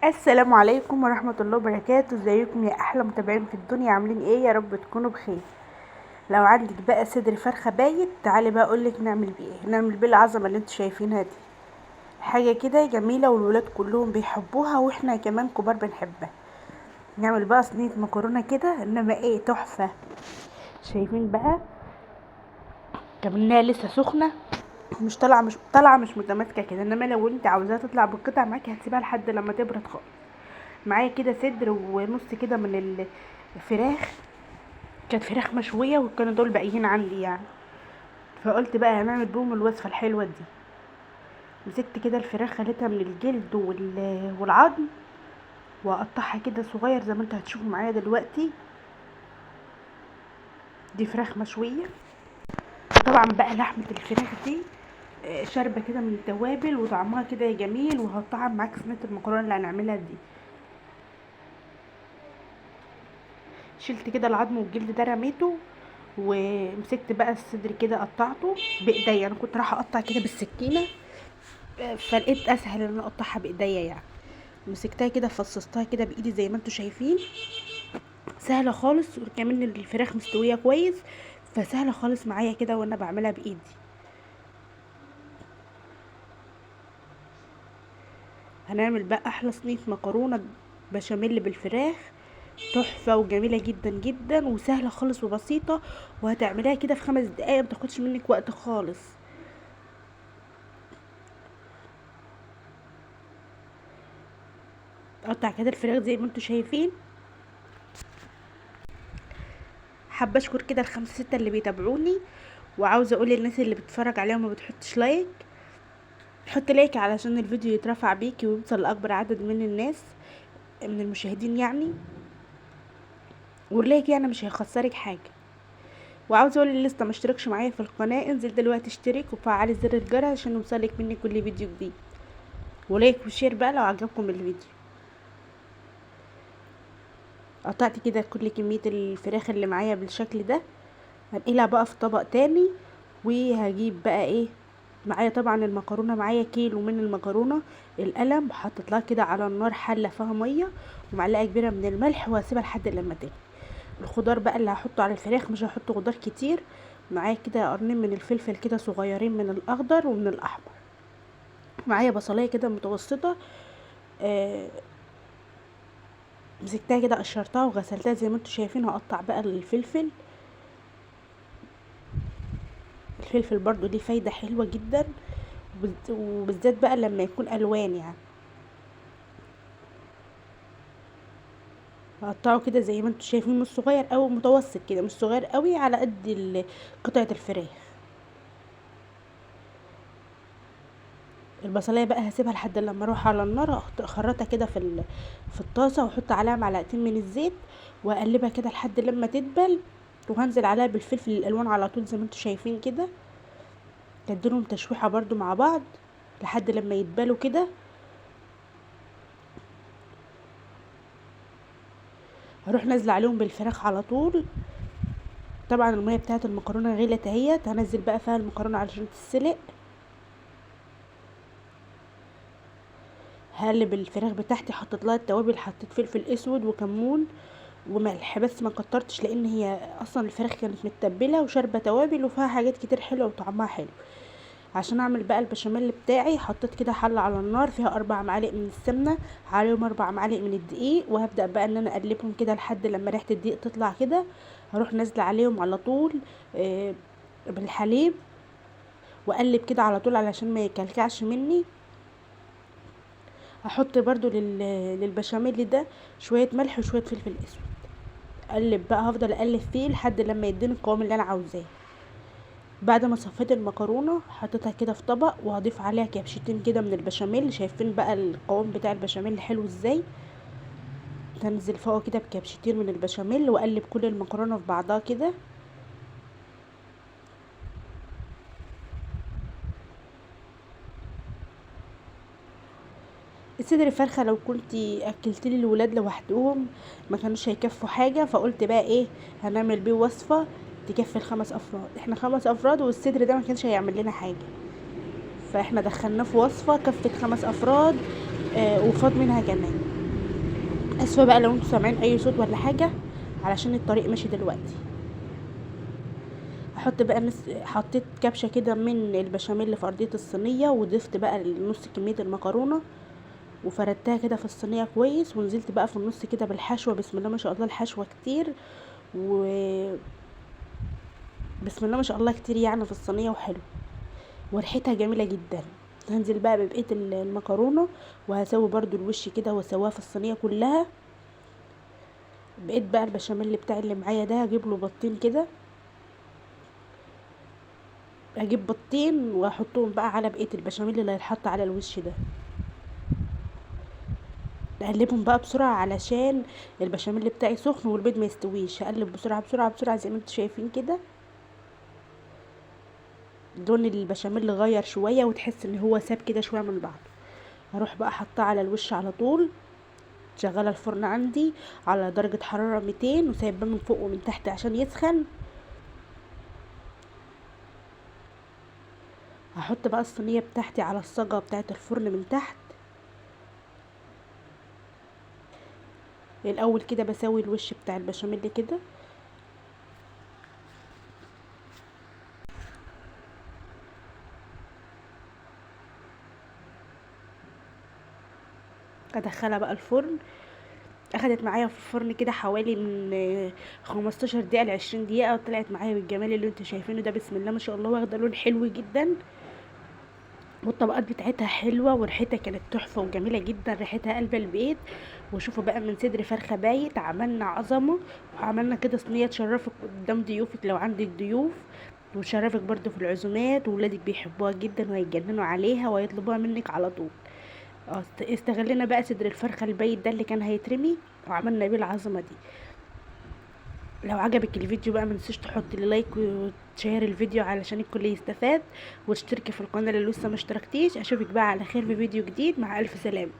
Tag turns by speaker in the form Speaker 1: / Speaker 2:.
Speaker 1: السلام عليكم ورحمة الله وبركاته. ازيكم يا احلى متابعين في الدنيا؟ عاملين ايه؟ يا رب تكونوا بخير. لو عندك بقى صدر فرخة بايت، تعالي بقى اقولك نعمل بيه ايه. نعمل بيه العظمة اللي انتوا شايفينها دي، حاجة كده جميلة والولاد كلهم بيحبوها واحنا كمان كبار بنحبها. نعمل بقى صينية مكرونة كده، انما ايه تحفة. شايفين بقى كمنها لسه سخنة، مش متماسكة كده، انما لو انت عاوزاها تطلع بالقطع معاكي هتسيبها لحد لما تبرد خالص. معايا كده صدر ونص كده من الفراخ، كانت فراخ مشوية وكانوا دول باقيين عندي يعني، فقلت بقى هنعمل بيهم الوصفة الحلوة دي. مسكت كده الفراخ، خليتها من الجلد والعظم، واقطعها كده صغير زي ما انتوا هتشوفوا معايا دلوقتي. دي فراخ مشوية. طبعا بقى لحمة الفراخ دي شاربة كده من التوابل وطعمها كده جميل، وهقطعها معاك صينية المكرونة اللي هنعملها دي. شلت كده العظم والجلد ده رميته، ومسكت بقى الصدر كده قطعته بايديا. انا كنت رايحه اقطع كده بالسكينه، فلقيت اسهل ان انا اقطعها بايديا يعني. مسكتها كده فصصتها كده بايدي زي ما انتوا شايفين، سهله خالص، وكمان الفراخ مستويه كويس، فسهله خالص معايا كده وانا بعملها بايدي. هنعمل بقى احلى صينيه مكرونه بشاميل بالفراخ، تحفه وجميله جدا جدا وسهله خالص وبسيطه، وهتعمليها كده في 5 دقايق، ما تاخدش منك وقت خالص. اقطع كده الفراخ زي ما انتوا شايفين. حابه اشكر كده الخمسة ستة اللي بيتابعوني، وعاوزه اقول للناس اللي بتتفرج عليها وما بتحطش لايك، حط لايك علشان الفيديو يترفع بيكي ويوصل لاكبر عدد من الناس، من المشاهدين يعني. واللايك يعني مش هيخسرك حاجه. وعاوزه اقول اللي لسه مشتركش معايا في القناه، انزل دلوقتي اشترك وفعلي زر الجرس عشان يوصلك مني كل فيديو جديد، ولايك وشير بقى لو عجبكم الفيديو. قطعت كده كل كميه الفراخ اللي معايا بالشكل ده، هنقلها بقى في طبق تاني. وهجيب بقى ايه معايا، طبعا المكرونه معايا كيلو من المكرونه القلم، حطيت لها كده على النار حله فيها ميه ومعلقه كبيره من الملح، وهسيبها لحد لما تغلي. الخضار بقى اللي هحطه على الفراخ مش هحط خضار كتير. معايا كده قرنين من الفلفل كده صغيرين من الاخضر ومن الاحمر. معايا بصلايه كده متوسطه، آه مسكتها كده قشرتها وغسلتها زي ما انتوا شايفين. هقطع بقى الفلفل برضو ليه فايده حلوه جدا، وبالذات بقى لما يكون الوان يعني. هقطعه كده زي ما انتوا شايفين، مش صغير او متوسط كده، مش صغير قوي، على قد قطعه الفراخ. البصلايه بقى هسيبها لحد لما اروح على النار، اخرطها كده في الطاسه، واحط عليها معلقتين من الزيت، واقلبها كده لحد لما تدبل. وهنزل عليها بالفلفل الالوان على طول زي ما انتوا شايفين كده، تديلهم تشويحه برضو مع بعض لحد لما يدبلوا كده. هروح نازله عليهم بالفراخ على طول. طبعا الميه بتاعه المكرونه غلت اهيت، هنزل بقى فيها المكرونه علشان تتسلق. هقلب الفراخ بتاعتي، حطيت لها التوابل، حطيت فلفل اسود وكمون وملح، بس ما كترتش لان هي اصلا الفراخ كانت متبله وشاربه توابل وفيها حاجات كتير حلوه وطعمها حلو. عشان اعمل بقى البشاميل بتاعي، حطيت كده حله على النار فيها 4 معالق من السمنه، عليهم 4 معالق من الدقيق، وهبدا بقى ان انا اقلبهم كده لحد لما ريحه الدقيق تطلع كده. هروح نازله عليهم على طول بالحليب، واقلب كده على طول علشان ما يكلكعش مني. هحط برضو للبشاميل ده شويه ملح وشويه فلفل اسود. اقلب بقى، هفضل اقلب فيه لحد لما يديني القوام اللي انا عاوزاه. بعد ما صفيت المكرونه حطيتها كده في طبق، وهضيف عليها كبشتين كده من البشاميل. شايفين بقى القوام بتاع البشاميل حلو ازاي؟ تنزل فوق كده بكبشتين من البشاميل، واقلب كل المكرونه في بعضها كده. الصدر الفرخه لو كنتي اكلتلي الولاد لوحدهم ما كانوش هيكفوا حاجه، فقلت بقى ايه، هنعمل بيه وصفه تكفي ال5 افراد. احنا 5 افراد والصدر ده ما كانش هيعمل لنا حاجه، فاحنا دخلناه في وصفه كفت 5 افراد، وفاض منها كمان. اسفه بقى لو انتوا سامعين اي صوت ولا حاجه، علشان الطريق ماشي دلوقتي. احط بقى حطيت كبشه كده من البشاميل في ارضيه الصينيه، وضفت بقى نص كميه المكرونه وفردتها كده في الصينيه كويس، ونزلت بقى في النص كده بالحشوه. بسم الله ما شاء الله الحشوه كتير، و بسم الله ما شاء الله كتير يعني في الصينيه، وحلو وريحتها جميله جدا. هنزل بقى ببقيه المكرونه، وهسوي برضو الوش كده واسويها في الصينيه كلها. بقيت بقى البشاميل بتاعي اللي معايا ده هجيب له بطين كده، هجيب بطين واحطهم بقى على بقيه البشاميل اللي هيتحط على الوش ده. اقلبهم بقى بسرعه علشان البشاميل بتاعي سخن والبيض ما يستويش. هقلب بسرعه بسرعه بسرعه زي ما انتم شايفين كده. لون البشاميل غير شويه، وتحس ان هو ساب كده شويه من بعض. هروح بقى احطها على الوش على طول. شغاله الفرن عندي على درجه حراره 200، وسايباه من فوق ومن تحت عشان يسخن. هحط بقى الصينيه بتاعتي على الصاجه بتاعه الفرن من تحت. الاول كده بسوي الوش بتاع البشاميل كده، ادخلها بقى الفرن. اخدت معايا في الفرن كده حوالي من 15 دقيقه ل 20 دقيقه، وطلعت معايا بالجمال اللي انتوا شايفينه ده. بسم الله ما شاء الله، واخده لون حلو جدا، والطبقات بتاعتها حلوه، وريحتها كانت تحفه وجميله جدا، ريحتها قلب البيت. وشوفوا بقى من صدر فرخه بايت عملنا عظمه، وعملنا كده صينيه تشرفك قدام ضيوفك لو عندك ضيوف، وتشرفك برضو في العزومات، وولادك بيحبوها جدا وهيتجننوا عليها وهيطلبوها منك على طول. استغلنا بقى صدر الفرخه البايت ده اللي كان هيترمي، وعملنا بيه العظمه دي. لو عجبك الفيديو بقى منسيش تحط لي لايك وتشير الفيديو علشان الكل يستفاد، واشتركي في القناه اللي لسه ما اشتركتيش. اشوفك بقى على خير في فيديو جديد، مع الف سلامه.